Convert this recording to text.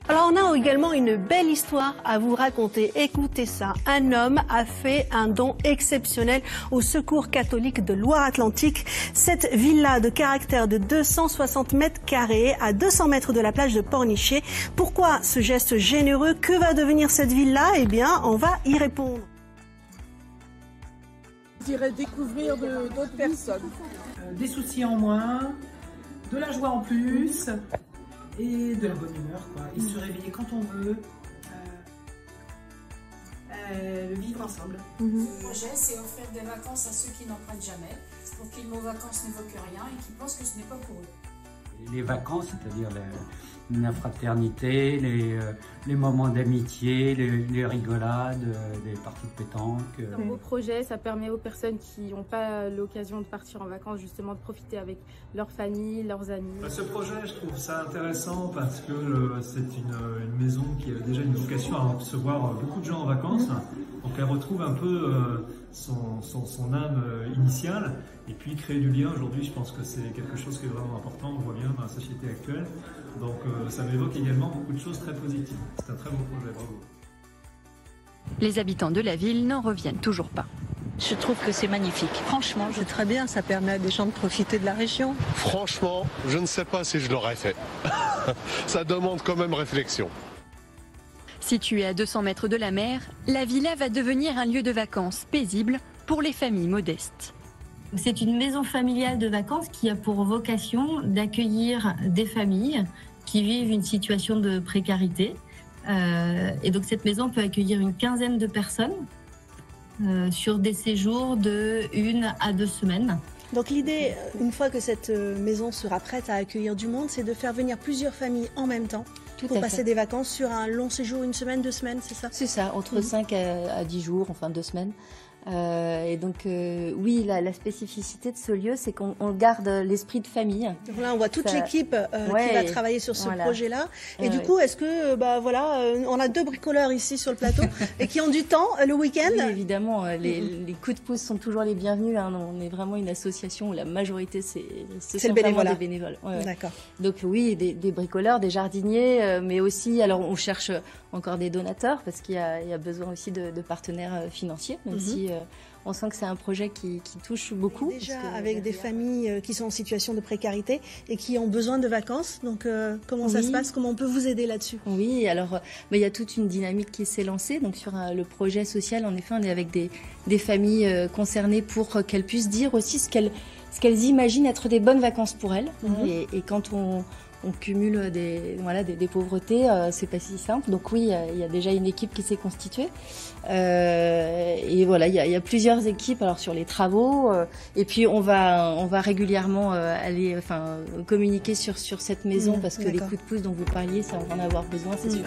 Alors on a également une belle histoire à vous raconter. Écoutez ça, un homme a fait un don exceptionnel au Secours catholique de Loire-Atlantique. Cette villa de caractère de 260 mètres carrés à 200 mètres de la plage de Pornichet. Pourquoi ce geste généreux? Que va devenir cette villa? Eh bien, on va y répondre. Je dirais découvrir d'autres personnes. Des soucis en moins, de la joie en plus et de la bonne humeur, quoi. Et se réveiller quand on veut, vivre ensemble. Le projet, c'est offrir des vacances à ceux qui n'en prennent jamais, pour qui le mot vacances n'évoque rien et qui pensent que ce n'est pas pour eux. Les vacances, c'est-à-dire la fraternité, les moments d'amitié, les rigolades, les parties de pétanque. C'est un beau projet, ça permet aux personnes qui n'ont pas l'occasion de partir en vacances justement de profiter avec leur famille, leurs amis. Ce projet, je trouve ça intéressant parce que c'est une maison qui a déjà une vocation à recevoir beaucoup de gens en vacances. Donc elle retrouve un peu son âme initiale. Et puis créer du lien, aujourd'hui, je pense que c'est quelque chose qui est vraiment important, on voit bien dans la société actuelle. Donc ça m'évoque également beaucoup de choses très positives. C'est un très beau projet, bravo. Les habitants de la ville n'en reviennent toujours pas. Je trouve que c'est magnifique. Franchement, C'est très bien, ça permet à des gens de profiter de la région. Franchement, je ne sais pas si je l'aurais fait. Ça demande quand même réflexion. Située à 200 mètres de la mer, la villa va devenir un lieu de vacances paisible pour les familles modestes. C'est une maison familiale de vacances qui a pour vocation d'accueillir des familles qui vivent une situation de précarité. Et donc cette maison peut accueillir une quinzaine de personnes sur des séjours de 1 à 2 semaines. Donc l'idée, une fois que cette maison sera prête à accueillir du monde, c'est de faire venir plusieurs familles en même temps pour passer des vacances sur un long séjour, 1 semaine, 2 semaines, c'est ça? C'est ça, entre 5 à 10 jours, enfin 2 semaines. Et donc oui, la spécificité de ce lieu, c'est qu'on garde l'esprit de famille. Donc là, on voit toute l'équipe qui va travailler sur ce projet-là. Et du coup, est-ce que, on a 2 bricoleurs ici sur le plateau et qui ont du temps le week-end? Oui, évidemment, les coups de pouce sont toujours les bienvenus. Hein. On est vraiment une association où la majorité, c'est le bénévolat. Des bénévoles. D'accord. Donc oui, des bricoleurs, des jardiniers, mais aussi, alors on cherche encore des donateurs parce qu'il y a besoin aussi de partenaires financiers, même si on sent que c'est un projet qui touche beaucoup. Déjà avec des familles qui sont en situation de précarité et qui ont besoin de vacances. Donc comment ça se passe? Comment on peut vous aider là-dessus? Oui, alors il y a toute une dynamique qui s'est lancée. Donc sur le projet social, en effet, on est avec des familles concernées pour qu'elles puissent dire aussi ce qu'elles imaginent être des bonnes vacances pour elles. Et quand on cumule des pauvretés, c'est pas si simple. Donc oui, il y a déjà une équipe qui s'est constituée. Et voilà, il y a plusieurs équipes alors sur les travaux. Et puis on va régulièrement communiquer sur cette maison parce que les coups de pouce dont vous parliez, ça va en avoir besoin, c'est sûr.